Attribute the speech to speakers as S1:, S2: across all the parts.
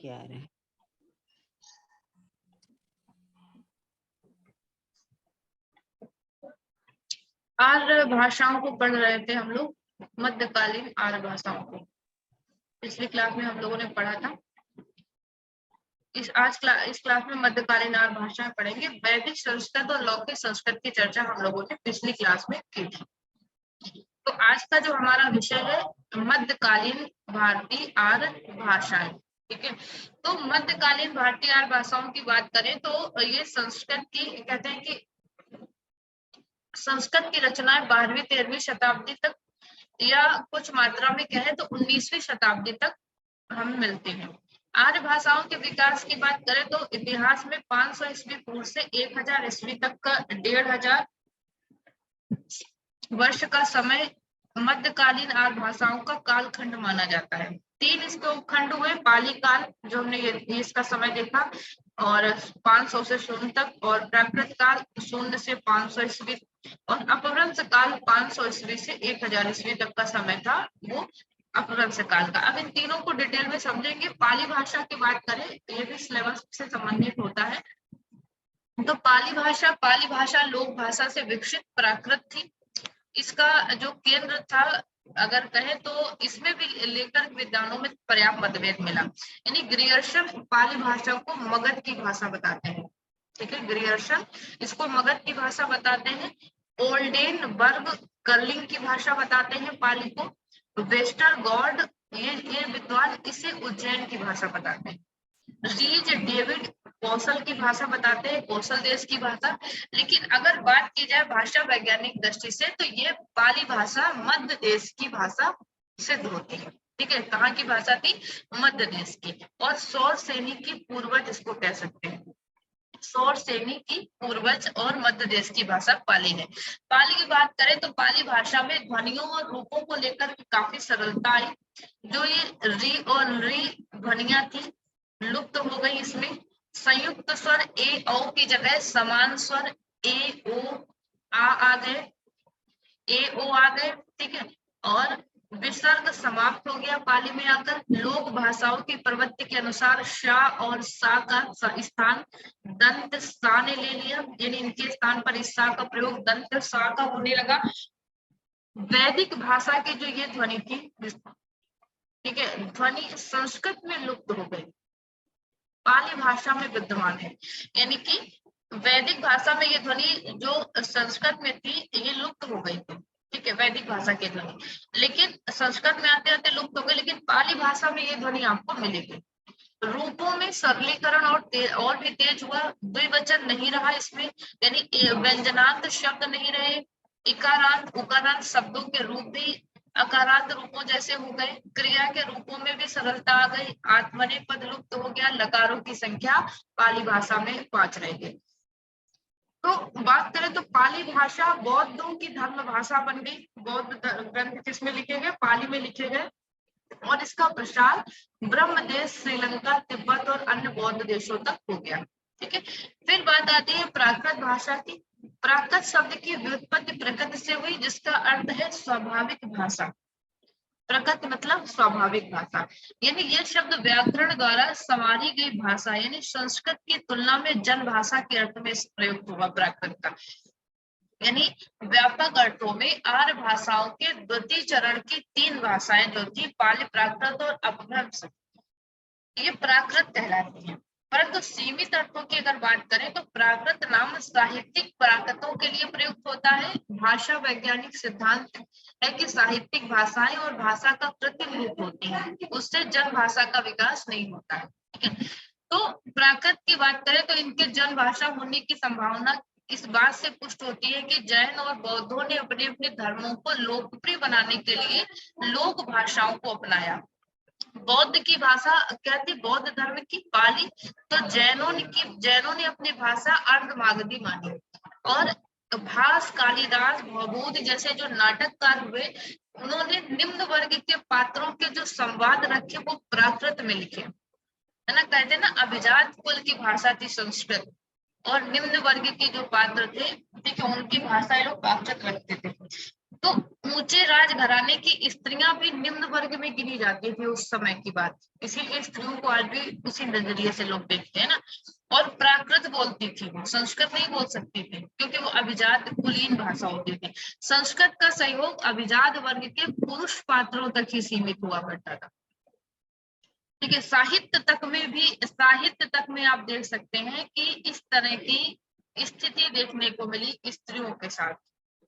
S1: के आ रहे हैं।
S2: आर्य भाषाओं को पढ़ रहे थे हम लोग, मध्यकालीन आर्य भाषाओं को। पिछली क्लास में हम लोगों ने पढ़ा था। इस क्लास में मध्यकालीन आर्य भाषाएं पढ़ेंगे। वैदिक संस्कृत और लौकिक संस्कृत की चर्चा हम लोगों ने पिछली क्लास में की थी। तो आज का जो हमारा विषय है मध्यकालीन भारतीय आर्य भाषाएं। ठीक है, तो मध्यकालीन भारतीय आर्य भाषाओं की बात करें तो ये संस्कृत की, कहते हैं कि संस्कृत की रचनाएं 12वीं 13वीं शताब्दी तक या कुछ मात्रा में कहें तो 19वीं शताब्दी तक हम मिलते हैं। आर्य भाषाओं के विकास की बात करें तो इतिहास में 500 ईस्वी पूर्व से 1000 ईस्वी तक का 1500 वर्ष का समय मध्यकालीन आर्य भाषाओं का कालखंड माना जाता है। 3 इसके उपखंड हुए। पाली काल, जो हमने इसका समय देखा, और 500 से 0 तक, और प्राकृत काल 0 से 500 ईस्वी, और अपभ्रंश काल 500 ईस्वी से 1000 ईस्वी तक का समय था, वो अपभ्रंश काल का। अब इन तीनों को डिटेल में समझेंगे। पाली भाषा की बात करें, ये भी सिलेबस से संबंधित होता है। तो पाली भाषा लोक भाषा से विकसित प्राकृत थी। इसका जो केंद्र था, अगर कहें तो इसमें भी लेकर विद्वानों में पर्याप्त मतभेद मिला। यानी ग्रियर्सन पाली भाषा को मगध की भाषा बताते हैं। ठीक है, ग्रियर्सन इसको मगध की भाषा बताते हैं। ओल्डेनबर्ग कर्लिंग की भाषा बताते हैं पाली को। वेस्टर गॉड, ये विद्वान इसे उज्जैन की भाषा बताते हैं। रीज डेविड कौशल की भाषा बताते हैं, कौशल देश की भाषा। लेकिन अगर बात की जाए भाषा वैज्ञानिक दृष्टि से तो ये पाली भाषा मध्य देश की भाषा सिद्ध होती है। ठीक है, कहाँ की भाषा थी? मध्य देश की। और सौर सैनिक की पूर्वज इसको कह सकते हैं। सौर सैनिक की पूर्वज और मध्य देश की भाषा पाली है। पाली की बात करें तो पाली भाषा में ध्वनियों और रूपों को लेकर काफी सरलता आई। जो ये री और री ध्वनियां थी लुप्त हो गई। इसमें संयुक्त स्वर ए ओ की जगह समान स्वर ए ओ आ गए, ए ओ आ गए। ठीक है, और विसर्ग समाप्त हो गया पाली में आकर। लोक भाषाओं की प्रवृत्ति के अनुसार शा और सा का स्थान दंत सा ने ले लिया, यानी इनके स्थान पर इस सा का प्रयोग दंत सा का होने लगा। वैदिक भाषा की जो ये ध्वनि थी, ठीक है, ध्वनि संस्कृत में लुप्त हो गई, पाली भाषा में विद्यमान है। यानी कि वैदिक भाषा में ये ध्वनि जो संस्कृत में थी ये लुप्त हो गई थी। ठीक है, वैदिक भाषा की ध्वनि, लेकिन संस्कृत में आते आते लुप्त हो गई, लेकिन पाली भाषा में ये ध्वनि आपको मिलेगी। रूपों में सरलीकरण और भी तेज हुआ। द्विवचन नहीं रहा इसमें, यानी व्यंजनांत शब्द नहीं रहे। इकारांत उकारांत शब्दों के रूप भी अकारांत रूपों जैसे हो गए। क्रिया के रूपों में भी सरलता आ गई। आत्मनेपद पद लुप्त हो गया। लकारों की संख्या पाली भाषा में 5 रह गई। तो बात करें तो पाली भाषा बौद्धों की धर्म भाषा बन गई। बौद्ध ग्रंथ किसमें लिखे गए? पाली में लिखे गए। और इसका प्रसार ब्रह्मदेश, श्रीलंका, तिब्बत और अन्य बौद्ध देशों तक हो गया। ठीक है, फिर बात आती है प्राकृत भाषा की। प्राकृत शब्द की व्युत्पत्ति प्रकृति से हुई, जिसका अर्थ है स्वाभाविक भाषा। प्रकृत मतलब स्वाभाविक भाषा, यानी यह शब्द व्याकरण द्वारा संवारी गई भाषा, यानी संस्कृत की तुलना में जन भाषा के अर्थ में प्रयुक्त हुआ प्राकृत का। यानी व्यापक अर्थों में आर्य भाषाओं के द्वितीय चरण की 3 भाषाएं जो थी, पाली, प्राकृत और अपभ्रंश, ये प्राकृत कहलाती हैं। परंतु सीमित अर्थों की अगर बात करें तो प्राकृत नाम साहित्यिक प्राकृतों के लिए प्रयुक्त होता है। भाषा वैज्ञानिक सिद्धांत है कि साहित्यिक भाषाएं और भाषा का कृत्रिम रूप होती हैं, उससे जन भाषा का विकास नहीं होता है। ठीक है, तो प्राकृत की बात करें तो इनके जन भाषा होने की संभावना इस बात से पुष्ट होती है कि जैन और बौद्धों ने अपने अपने धर्मों को लोकप्रिय बनाने के लिए लोक भाषाओं को अपनाया। बौद्ध की भाषा क्या थी? बौद्ध धर्म की पाली। तो जैनों ने अपनी भाषा अर्धमागधी मानी। और भास, कालिदास, भवबोध जैसे जो नाटककार हुए, उन्होंने निम्न वर्ग के पात्रों के जो संवाद रखे वो प्राकृत में लिखे, है ना। कहते ना अभिजात कुल की भाषा थी संस्कृत, और निम्न वर्ग के जो पात्र थे, ठीक है, उनकी भाषा लोग प्राकृत रखते थे। तो ऊंचे राजघराने की स्त्रियां भी निम्न वर्ग में गिनी जाती थी उस समय की बात, इसीलिए स्त्रियों को आज भी उसी नजरिए से लोग देखते हैं ना। और प्राकृत बोलती थी, वो संस्कृत नहीं बोल सकती थी क्योंकि वो अभिजात कुलीन भाषा होती थी। संस्कृत का सहयोग अभिजात वर्ग के पुरुष पात्रों तक ही सीमित हुआ करता था। ठीक है, साहित्य तक में आप देख सकते हैं कि इस तरह की स्थिति देखने को मिली स्त्रियों के साथ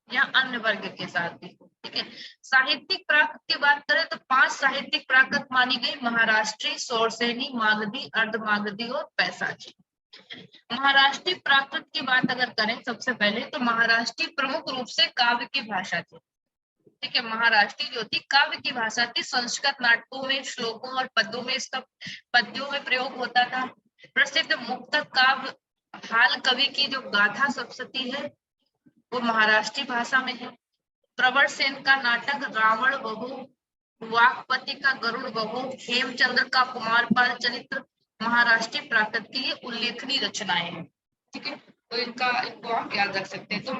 S2: या अन्य वर्ग के साथ भी। ठीक है, साहित्यिक प्राकृत की बात करें तो 5 साहित्यिक प्राकृत मानी गई: महाराष्ट्री, शौरसेनी, मागधी, अर्धमागधी और पैसाची। महाराष्ट्रीय प्राकृत की बात अगर करें सबसे पहले, तो महाराष्ट्रीय प्रमुख रूप से काव्य की भाषा थी। ठीक है, महाराष्ट्रीय जो थी काव्य की भाषा थी। संस्कृत नाटकों में श्लोकों और पद्यों में इसका पद्यों में प्रयोग होता था। प्रसिद्ध मुक्तक काव्य हाल कवि की जो गाथा सप्तशती है वो महाराष्ट्रीय भाषा में है। प्रवर सेन का नाटक रावण बहू, वाकपति का गरुड़ बहू, हेमचंद्र का कुमारपाल चरित्र महाराष्ट्रीय प्राकृत की ये उल्लेखनीय रचनाएं हैं। ठीक है, तो इनको आप याद रख सकते हैं। तो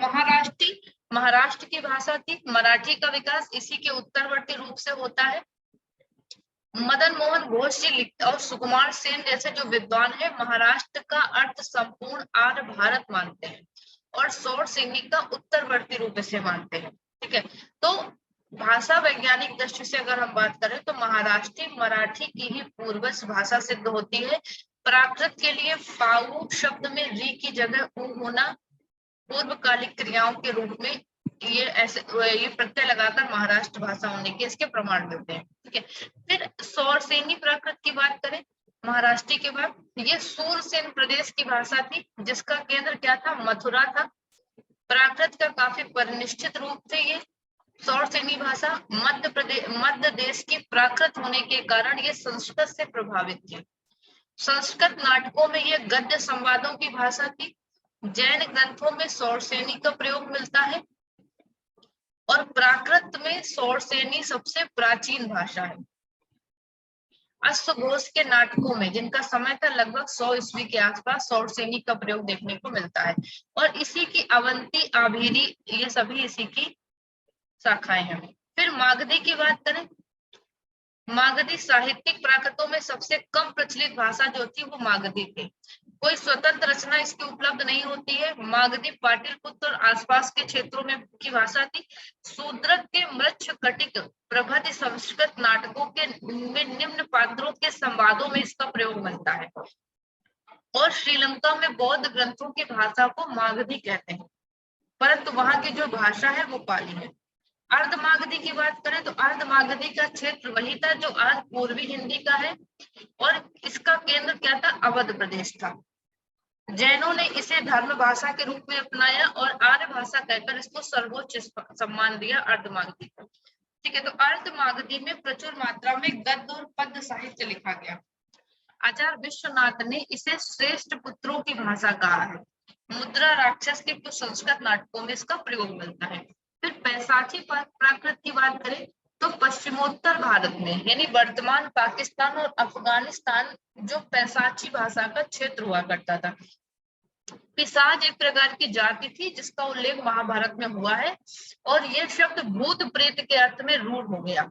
S2: महाराष्ट्र की भाषा थी। मराठी का विकास इसी के उत्तरवर्ती रूप से होता है। मदन मोहन घोष जी लिखते और सुकुमार सेन जैसे जो विद्वान है महाराष्ट्र का अर्थ संपूर्ण आर्य भारत मानते हैं और शौरसेनी का उत्तरवर्ती रूप से मानते हैं। ठीक है, तो भाषा वैज्ञानिक दृष्टि से अगर हम बात करें तो महाराष्ट्री मराठी की ही पूर्वज भाषा सिद्ध होती है। प्राकृत के लिए पाऊ शब्द में री की जगह उ होना पूर्वकालिक क्रियाओं के रूप में ये प्रत्यय लगाकर महाराष्ट्र भाषा होने के इसके प्रमाण मिलते हैं। ठीक है, फिर शौरसेनी प्राकृत की बात करें महाराष्ट्र के बाद, ये सूरसेन प्रदेश की भाषा थी जिसका केंद्र क्या था, मथुरा था। प्राकृत का काफी परिनिष्ठित रूप थे ये। शौरसेनी भाषा मध्य देश की प्राकृत होने के कारण ये संस्कृत से प्रभावित थी। संस्कृत नाटकों में ये गद्य संवादों की भाषा थी। जैन ग्रंथों में शौरसेनी का प्रयोग मिलता है और प्राकृत में शौरसेनी सबसे प्राचीन भाषा है। अश्वघोष के नाटकों में जिनका समय था लगभग 100 ईस्वी के आसपास शौरसेनी का प्रयोग देखने को मिलता है और इसी की अवंती, आभीरी ये सभी इसी की शाखाएं हैं। फिर मागधी की बात करें, मागधी साहित्यिक प्राकृतों में सबसे कम प्रचलित भाषा जो थी वो मागधी थी। कोई स्वतंत्र रचना इसकी उपलब्ध नहीं होती है। मागधी पाटलिपुत्र और आसपास के क्षेत्रों में की भाषा थी। शूद्रक के मृच्छकटिक प्रभृति संस्कृत नाटकों के में निम्न पात्रों के संवादों में इसका प्रयोग मिलता है और श्रीलंका में बौद्ध ग्रंथों की भाषा को मागधी कहते हैं, परंतु वहां की जो भाषा है वो पाली है। अर्धमागधी की बात करें तो अर्धमागधी का क्षेत्र वही था जो आज पूर्वी हिंदी का है और इसका केंद्र क्या था, अवध प्रदेश था। जैनों ने इसे धर्म भाषा के रूप में अपनाया और आर्य भाषा कहकर इसको सर्वोच्च सम्मान दिया अर्धमागधी को। ठीक है, तो अर्धमागधी में प्रचुर मात्रा में गद्य और पद्य साहित्य लिखा गया। आचार्य विश्वनाथ ने इसे श्रेष्ठ पुत्रों की भाषा कहा है। मुद्रा राक्षस के कुछ संस्कृत नाटकों में इसका प्रयोग मिलता है। फिर पैसाची प्राकृत की बात करें तो पश्चिमोत्तर भारत में यानी वर्तमान पाकिस्तान और अफगानिस्तान जो पैसाची भाषा का क्षेत्र हुआ करता था। पिशाच एक प्रकार की जाति थी जिसका उल्लेख महाभारत में हुआ है और यह शब्द भूत प्रेत के अर्थ में रूढ़ हो गया।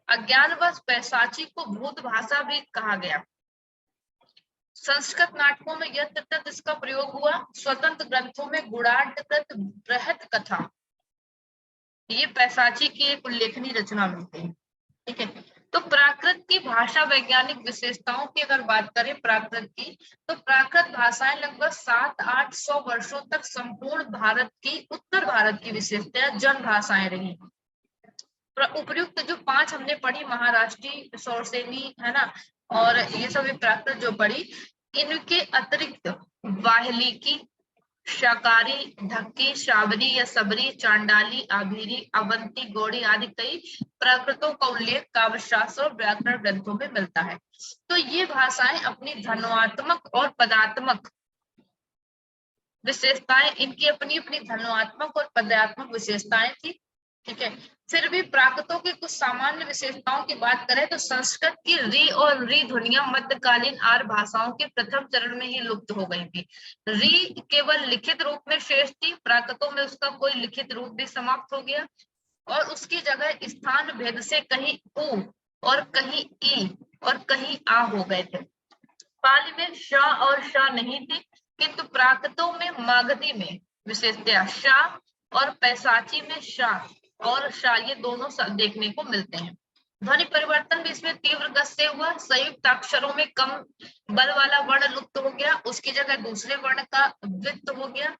S2: अज्ञानवश पैसाची को भूत भाषा भी कहा गया। संस्कृत नाटकों में यत्र तत्र इसका प्रयोग हुआ। स्वतंत्र ग्रंथों में गुणाढ्यकृत बृहत कथा ये पैसाची की एक उल्लेखनीय रचना मिलती है। ठीक है, तो प्राकृत की भाषा वैज्ञानिक विशेषताओं की अगर बात करें प्राकृत की, तो प्राकृत भाषाएं लगभग 700-800 वर्षों तक संपूर्ण भारत की उत्तर भारत की विशेषता जन भाषाएं रही। उपयुक्त जो 5 हमने पढ़ी महाराष्ट्री, शौरसेनी है ना, और ये सभी प्राकृत जो पढ़ी, इनके अतिरिक्त वाहलिकी, शाकारी, ढक्की, शाबरी या सबरी, चांडाली, आभीरी, अवंती, गौड़ी आदि कई प्राकृतों का उल्लेख काव्यशास्त्र और व्याकरण ग्रंथों में मिलता है। तो ये भाषाएं अपनी धन्वात्मक और पदात्मक विशेषताएं, इनकी अपनी अपनी धन्वात्मक और पदात्मक विशेषताएं थी। ठीक है, फिर भी प्राकृतों की कुछ सामान्य विशेषताओं की बात करें तो संस्कृत की री और री ध्वनियां मध्यकालीन आर्य भाषाओं के प्रथम चरण में ही लुप्त हो गई थी। री केवल लिखित रूप में शेष थी, प्राकृतों में उसका कोई लिखित रूप भी समाप्त हो गया। और उसकी जगह स्थान भेद से कहीं उ और कहीं ई और कहीं आ हो गए थे। पाली में श और श नहीं थी, किंतु प्राकृतों में मागधी में विशेषतया श और पैसाची में श और श ये दोनों देखने को मिलते हैं। ध्वनि परिवर्तन भी इसमें तीव्र गति से हुआ। संयुक्त अक्षरों में कम बल वाला वर्ण लुप्त हो गया, उसकी जगह दूसरे वर्ण का द्वित्व हो गया।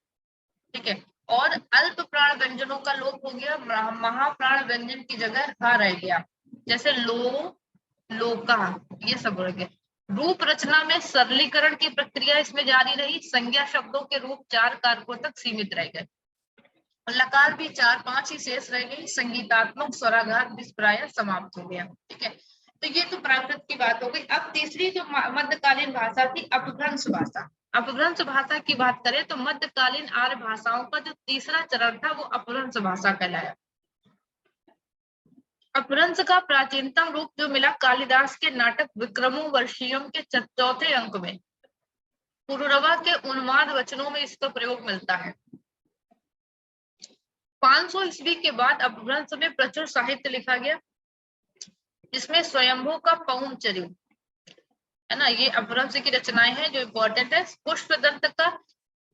S2: ठीक है, और अल्प प्राण व्यंजनों का लोप हो गया, महाप्राण व्यंजन की जगह हा रह गया, जैसे लो, लोका, ये सब रह गया। रूप रचना में सरलीकरण की प्रक्रिया इसमें जारी रही। संज्ञा शब्दों के रूप 4 कारकों तक सीमित रह गए। लकार भी 4-5 ही शेष रह गई। संगीतात्मक स्वराघात भी प्राय समाप्त हो गया। ठीक है, तो ये तो प्राकृत की बात हो गई। अब तीसरी जो मध्यकालीन भाषा थी, अपभ्रंश भाषा। अपभ्रंश भाषा की बात करें तो मध्यकालीन आर्य भाषाओं का जो तीसरा चरण था वो अपभ्रंश भाषा कहलाया। अपभ्रंश का प्राचीनतम रूप जो मिला कालिदास के नाटक विक्रमोर्वशीयम के 4थे अंक में, पुरूरवा के उन्माद वचनों में इसका प्रयोग मिलता है। 500 ईस्वी के बाद अपभ्रंश में प्रचुर साहित्य लिखा गया, जिसमें स्वयंभू का पौंचर्य है ना, ये अपभ्रंश की रचनाएं हैं जो इंपॉर्टेंट है। पुष्पदत्त का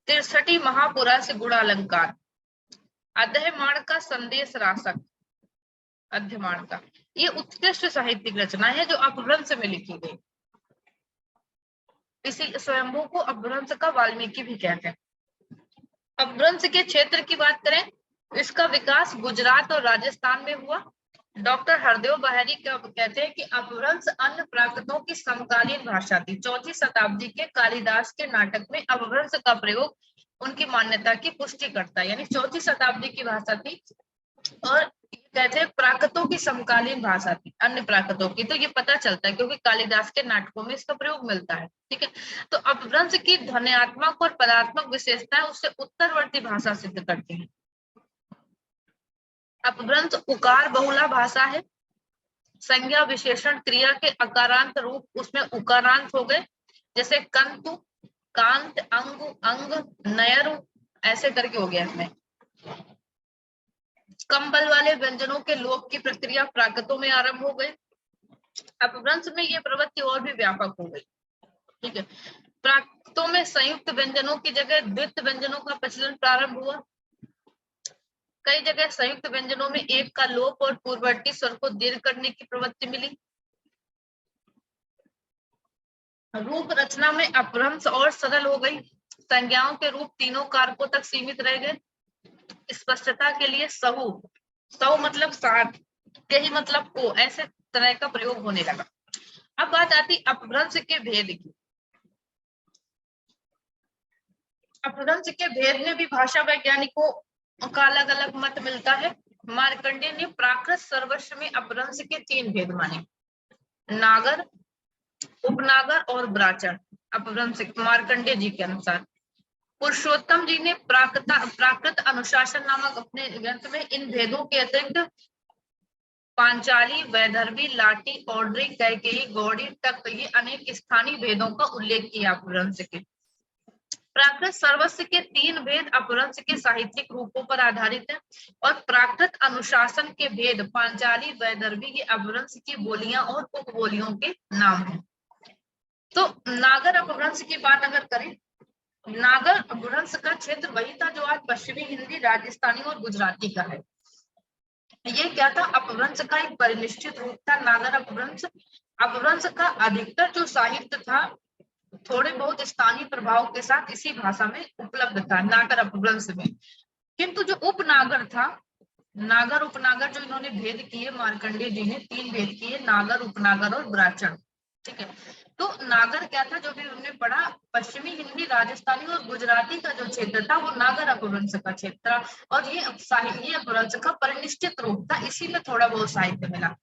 S2: 63 महापुरा से गुणालंकार, अध्ययमाण का संदेश रासक, अध्ययमाण का, ये उत्कृष्ट साहित्यिक रचना है जो अपभ्रंश में लिखी गई। इसी स्वयंभू को अपभ्रंश का वाल्मीकि भी कहते हैं। अपभ्रंश के क्षेत्र की बात करें, इसका विकास गुजरात और राजस्थान में हुआ। डॉक्टर हरदेव बहारी कहते हैं कि अपभ्रंश अन्य प्राकृतों की समकालीन भाषा थी। 4वीं शताब्दी के कालिदास के नाटक में अपभ्रंश का प्रयोग उनकी मान्यता की पुष्टि करता है, यानी 4वीं शताब्दी की भाषा थी और कहते हैं प्राकृतों की समकालीन भाषा थी अन्य प्राकृतों की। तो ये पता चलता है क्योंकि कालिदास के नाटकों में इसका प्रयोग मिलता है। ठीक है, तो अपभ्रंश की ध्वन्यात्मक और पदात्मक विशेषताएं उससे उत्तरवर्ती भाषा सिद्ध करती है। अपभ्रंश उकार बहुला भाषा है। संज्ञा विशेषण क्रिया के अकारांत रूप उसमें उकारांत हो गए, जैसे कंतु, कांत, अंगु, अंग, नयरु, ऐसे करके हो गया इसमें। कम बल वाले व्यंजनों के लोप की प्रक्रिया प्राकृतों में आरंभ हो गई। अपभ्रंश में ये प्रवृत्ति और भी व्यापक हो गई। ठीक है, प्राकृतों में संयुक्त व्यंजनों की जगह द्वित्व व्यंजनों का प्रचलन प्रारंभ हुआ। कई जगह संयुक्त व्यंजनों में एक का लोप और पूर्ववर्ती स्वर को दीर्घ करने की प्रवृत्ति मिली। रूप रचना में अपभ्रंश और सरल हो गई। संज्ञाओं के रूप 3 कारकों तक सीमित रह गए। स्पष्टता के लिए सहु, सौ मतलब 60, यही मतलब को, ऐसे तरह का प्रयोग होने लगा। अब बात आती अपभ्रंश के भेद की। अपभ्रंश के भेद में भी भाषा वैज्ञानिकों का अलग अलग मत मिलता है। मार्कंडेय ने प्राकृत सर्वस्व में अपभ्रंश के 3 भेद माने, नागर, उपनागर और ब्राचर। अपभ्रंश मार्कंडेय जी के अनुसार। पुरुषोत्तम जी ने प्राकृत अनुशासन नामक अपने ग्रंथ में इन भेदों के अतिरिक्त पांचाली, वैदर्भी, लाटी, औड्री, कैकेयी, गौड़ी तक ये अनेक स्थानीय भेदों का उल्लेख किया अपभ्रंश के। प्राकृत सर्वस्व के 3 भेद अपभ्रंश के साहित्यिक रूपों पर आधारित है और प्राकृत अनुशासन के भेद पांचाली, वैदर्भी ये अपभ्रंश की बोलियां और उपबोलियों के नाम हैं। तो नागर अपभ्रंश की बात अगर करें, नागर अपभ्रंश का क्षेत्र वही था जो आज पश्चिमी हिंदी, राजस्थानी और गुजराती का है। ये क्या था? अपभ्रंश का एक परिनिष्ठित रूप था नागर अपभ्रंश। अपभ्रंश का अधिकतर जो साहित्य था थोड़े बहुत स्थानीय प्रभाव के साथ इसी भाषा में उपलब्ध था नागर अपभ्रंश में। किंतु जो उपनागर था, नागर उपनागर जो इन्होंने भेद किए, मार्कंडेय जी ने 3 भेद किए, नागर, उपनागर और ब्राचन। ठीक है, तो नागर क्या था जो भी हमने पढ़ा, पश्चिमी हिंदी, राजस्थानी और गुजराती का जो क्षेत्र था वो नागर अपभ्रंश का क्षेत्र था और ये अपभ्रंश का परिनिष्ठित रूप था, इसी में थोड़ा बहुत साहित्य मिला।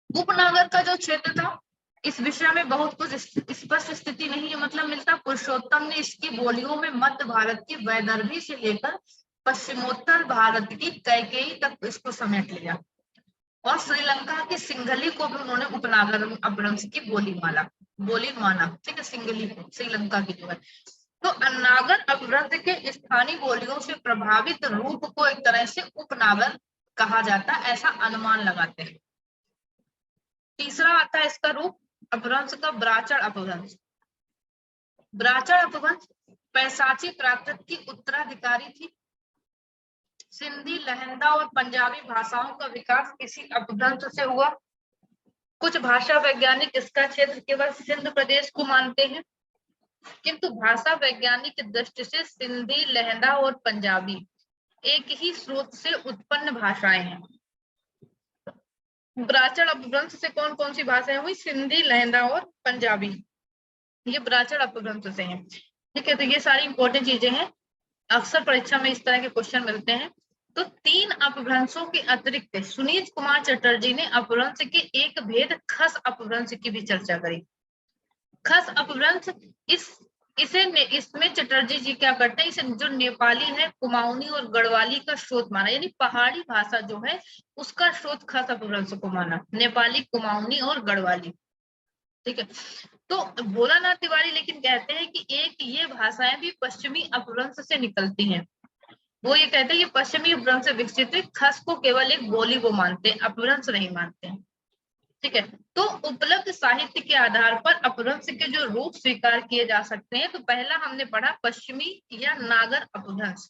S2: उपनागर का जो क्षेत्र था इस विषय में बहुत कुछ स्पष्ट स्थिति नहीं है, मतलब मिलता। पुरुषोत्तम ने इसकी बोलियों में मध्य भारत की वैदर्भी से लेकर पश्चिमोत्तर भारत की कैकेयी तक इसको समेट लिया और श्रीलंका की सिंघली को भी उन्होंने उपनागर अपभ्रंश की बोली माना। ठीक है, सिंघली को, श्रीलंका की जो है। तो नागर अपभ्रंश के स्थानीय बोलियों से प्रभावित रूप को एक तरह से उपनागर कहा जाता, ऐसा अनुमान लगाते हैं। तीसरा आता है इसका रूप अपभ्रंश का ब्राचर अपभ्रंश। ब्राचर अपभ्रंश पैशाची प्राकृत की उत्तराधिकारी थी। सिंधी, लहंदा और पंजाबी भाषाओं का विकास इसी अपभ्रंश से हुआ। कुछ भाषा वैज्ञानिक इसका क्षेत्र केवल सिंध प्रदेश को मानते हैं, किंतु भाषा वैज्ञानिक दृष्टि से सिंधी, लहंदा और पंजाबी एक ही स्रोत से उत्पन्न भाषाएं हैं। ब्राचर अपभ्रंश से कौन कौन सी भाषाएं हुई? सिंधी, लहंदा और पंजाबी, ये ब्राचर अपभ्रंश से हैं। ठीक है, तो ये सारी इंपॉर्टेंट चीजें हैं, अक्सर परीक्षा में इस तरह के क्वेश्चन मिलते हैं। तो 3 अपभ्रंशों के अतिरिक्त सुनीत कुमार चटर्जी ने अपभ्रंश के एक भेद खस अपभ्रंश की भी चर्चा करी। खस अपभ्रंश इसमें चटर्जी जी क्या करते हैं, इसे जो नेपाली है, कुमाऊनी और गढ़वाली का स्रोत माना, यानी पहाड़ी भाषा जो है उसका स्रोत खस अपभ्रंश को माना, नेपाली, कुमाऊनी और गढ़वाली। ठीक है, तो भोलानाथ तिवारी लेकिन कहते हैं कि एक ये भाषाएं भी पश्चिमी अपभ्रंश से निकलती हैं। वो ये कहते हैं कि पश्चिमी अपभ्रंश से विकसित खस को केवल एक बोली वो मानते हैं, अपभ्रंश नहीं मानते हैं। ठीक है, तो उपलब्ध साहित्य के आधार पर अपभ्रंश के जो रूप स्वीकार किए जा सकते हैं, तो पहला हमने पढ़ा पश्चिमी या नागर अपभ्रंश,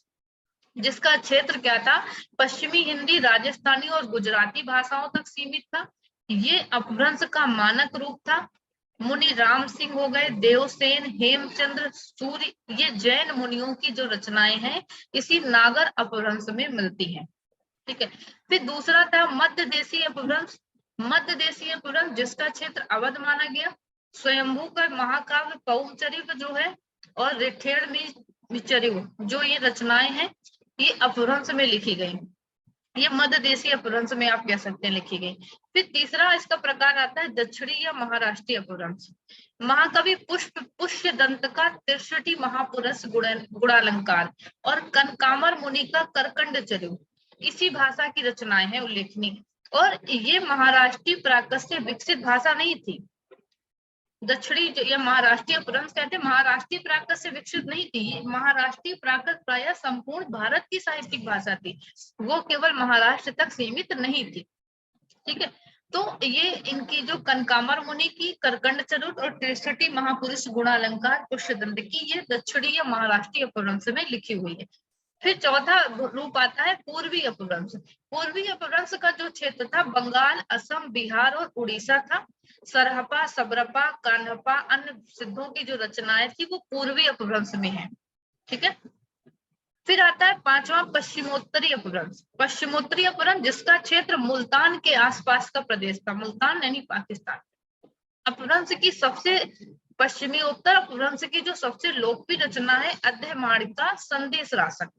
S2: जिसका क्षेत्र क्या था? पश्चिमी हिंदी, राजस्थानी और गुजराती भाषाओं तक सीमित था। ये अपभ्रंश का मानक रूप था। मुनि राम सिंह हो गए, देवसेन, हेमचंद्र सूर्य, ये जैन मुनियों की जो रचनाएं हैं इसी नागर अपभ्रंश में मिलती हैं। ठीक है, फिर दूसरा था मध्य देशीय अपभ्रंश। मध्य देशीय अपभ्रंश जिसका क्षेत्र अवध माना गया। स्वयंभू का महाकाव्य पौचरित जो है और रिठेड़ जो ये रचनाएं हैं ये अपभ्रंश में लिखी गई, ये मध्य देशीय अपभ्रंश में आप कह सकते हैं लिखी गई। फिर तीसरा इसका प्रकार आता है दक्षिणी या महाराष्ट्रीय अपभ्रंश। महाकवि पुष्य दंत का 63 महापुरुष गुणालंकार और कनकामर मुनि का करकंड चरु इसी भाषा की रचनाएं हैं उल्लेखनीय, और ये महाराष्ट्रीय प्राकृत से विकसित भाषा नहीं थी। दक्षिणी या महाराष्ट्रीय अपभ्रंश कहते हैं, महाराष्ट्रीय प्राकृत से विकसित नहीं थी। महाराष्ट्रीय प्राकृत प्रायः संपूर्ण भारत की साहित्यिक भाषा थी, वो केवल महाराष्ट्र तक सीमित नहीं थी। ठीक है, तो ये इनकी जो कनकामर मुनि की करकंड चरुट और 63 महापुरुष गुणालंकार पुष्यदंत की ये दक्षिणी या महाराष्ट्रीय अपभ्रंश में लिखी हुई है। फिर चौथा रूप आता है पूर्वी अपभ्रंश। पूर्वी अपभ्रंश का जो क्षेत्र था बंगाल, असम, बिहार और उड़ीसा था। सरहपा, सबरपा, कान्हपा, अन्य सिद्धों की जो रचनाएं थी वो पूर्वी अपभ्रंश में है। ठीक है, फिर आता है पांचवा पश्चिमोत्तरी अपभ्रंश। पश्चिमोत्तरी अपभ्रंश जिसका क्षेत्र मुल्तान के आसपास का प्रदेश था, मुल्तान यानी पाकिस्तान। अपभ्रंश की सबसे पश्चिमी उत्तर अपभ्रंश की जो सबसे लोकप्रिय रचना है अध्ययमाणिका संदेश रासक,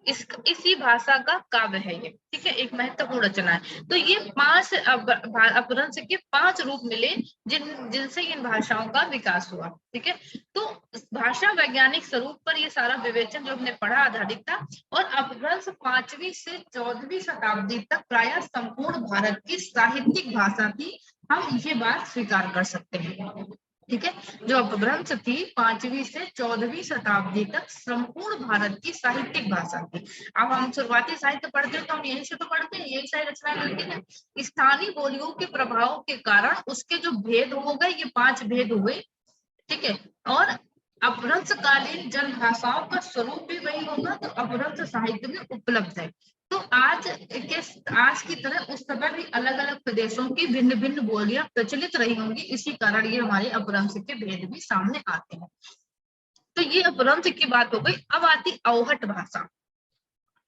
S2: इसी भाषा का काव्य है ये। ठीक है, एक महत्वपूर्ण रचना है। तो ये 5 अपभ्रंश के 5 रूप मिले जिनसे इन भाषाओं का विकास हुआ। ठीक है, तो भाषा वैज्ञानिक स्वरूप पर ये सारा विवेचन जो हमने पढ़ा आधारित था, और अपभ्रंश 5वीं से 14वीं शताब्दी तक प्रायः संपूर्ण भारत की साहित्यिक भाषा थी, हम ये बात स्वीकार कर सकते हैं। ठीक है, जो अपभ्रंश थी 5वीं से 14वीं शताब्दी तक संपूर्ण भारत की साहित्यिक भाषा थी। अब हम शुरुआती साहित्य पढ़ते हैं तो हम यही से तो पढ़ते हैं, यही सारी रचना मिलती है। स्थानीय बोलियों के प्रभाव के कारण उसके जो भेद हो गए, ये 5 भेद हुए। ठीक है, और अपभ्रंश कालीन जन भाषाओं का स्वरूप भी वही होगा तो अपभ्रंश साहित्य में उपलब्ध है। तो आज की तरह उस समय भी अलग अलग प्रदेशों की भिन्न भिन्न बोलियां प्रचलित रही होंगी, इसी कारण ये हमारे अपभ्रंश के भेद भी सामने आते हैं। तो ये अपभ्रंश की बात हो गई। अब आती अवहट भाषा।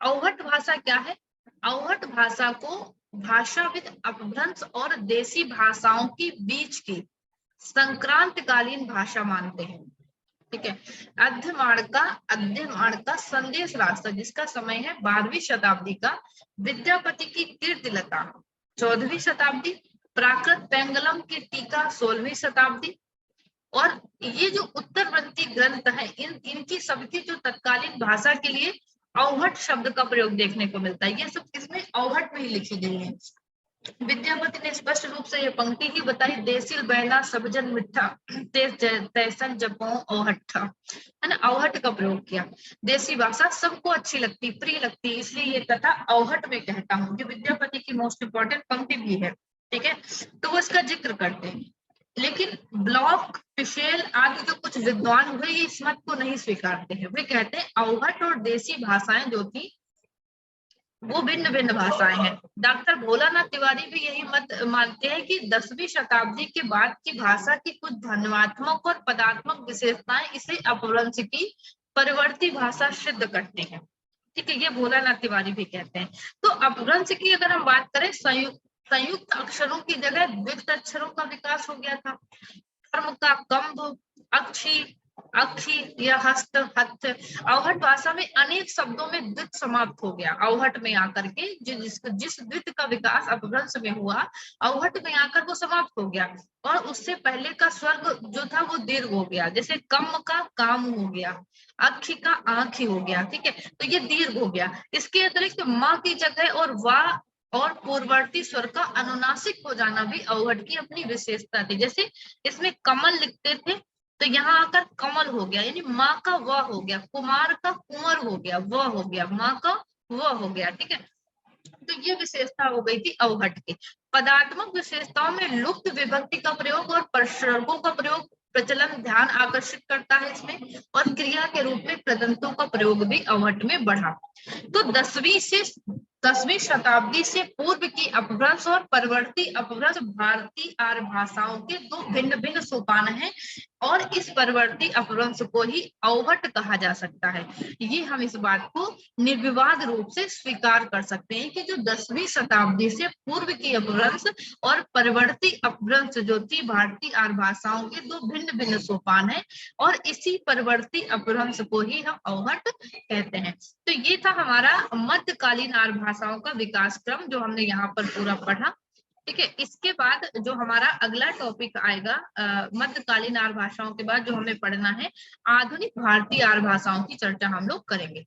S2: अवहट भाषा क्या है? अवहट भाषा को भाषाविद अपभ्रंश और देसी भाषाओं के बीच की संक्रांतकालीन भाषा मानते हैं। ठीक है, अध्ययमाण का संदेश रास्ता जिसका समय है 12वीं शताब्दी का, विद्यापति की कीर्तिलता 14वीं शताब्दी, प्राकृत पेंगलम की टीका 16वीं शताब्दी, और ये जो उत्तरवर्ती ग्रंथ है इनकी सबकी जो तत्कालीन भाषा के लिए अवहट शब्द का प्रयोग देखने को मिलता है। ये सब इसमें अवहट में ही लिखी गई है। विद्यापति ने स्पष्ट रूप से ये पंक्ति ही बताई, देसिल बैला सब जन मिठा, तैसन जपो औहठ, है ना, औहट का प्रयोग किया। देसी भाषा सबको अच्छी लगती, प्रिय लगती, इसलिए ये कथा औहट में कहता हूँ। जो विद्यापति की मोस्ट इंपॉर्टेंट पंक्ति भी है, ठीक है, तो वो इसका जिक्र करते हैं। लेकिन ब्लॉक, पिशेल आदि जो कुछ विद्वान हुए ये इस मत को नहीं स्वीकारते हैं। वे कहते हैं औहट और देसी भाषाएं जो थी वो भिन्न भिन्न भाषाएं हैं। डॉक्टर भोलानाथ तिवारी भी यही मत मानते हैं कि 10वीं शताब्दी के बाद की भाषा की कुछ ध्वन्यात्मक और पदात्मक विशेषताएं इसे अपभ्रंश की परिवर्ती भाषा सिद्ध करते हैं। ठीक है, ये भोलानाथ तिवारी भी कहते हैं। तो अपभ्रंश की अगर हम बात करें, संयुक्त अक्षरों की जगह द्वित अक्षरों का विकास हो गया था। कर्म का कंभ, अक्षी, अक्षी या हस्त, हथ। अवहट भाषा में अनेक शब्दों में द्वित समाप्त हो गया। अवहट में आकर के जिस द्वित का विकास अपभ्रंश में हुआ, अवहट में आकर वो समाप्त हो गया, और उससे पहले का स्वर्ग जो था वो दीर्घ हो गया। जैसे कम का काम हो गया, अक्षी का आंखी हो गया, ठीक है, तो ये दीर्घ हो गया। इसके अतिरिक्त माँ की जगह और वाह और पूर्ववर्ती स्वर का अनुनासिक हो जाना भी अवहट की अपनी विशेषता थी। जैसे इसमें कमल लिखते थे तो यहाँ आकर कमल हो गया, यानी माँ का वह हो गया, कुमार का कुंवर हो गया, वह हो गया, माँ का वह हो गया, ठीक है। तो ये विशेषता हो गई थी अवहट की। पदात्मक विशेषताओं में लुप्त विभक्ति का प्रयोग और प्रसर्गों का प्रयोग प्रचलन ध्यान आकर्षित करता है इसमें, और क्रिया के रूप में प्रदंतों का प्रयोग भी अवहट में बढ़ा। तो 10वीं शताब्दी से पूर्व की अपभ्रंश और परवर्ती अपभ्रंश भारतीय आर्य भाषाओं के दो भिन्न भिन्न सोपान हैं, और इस परवर्ती अपभ्रंश को ही अवहट कहा जा सकता है। ये हम इस बात को निर्विवाद रूप से स्वीकार कर सकते हैं कि जो 10वीं शताब्दी से पूर्व की अपभ्रंश और परवर्ती अपभ्रंश जो थी भारतीय आर्य भाषाओं के दो भिन्न भिन्न सोपान है, और इसी परवर्ती अपभ्रंश को ही हम अवहट कहते हैं। तो ये था हमारा मध्यकालीन आर्य भाषाओं का विकास क्रम जो हमने यहाँ पर पूरा पढ़ा। ठीक है, इसके बाद जो हमारा अगला टॉपिक आएगा मध्यकालीन आर्य भाषाओं के बाद जो हमें पढ़ना है, आधुनिक भारतीय आर्य भाषाओं की चर्चा हम लोग करेंगे।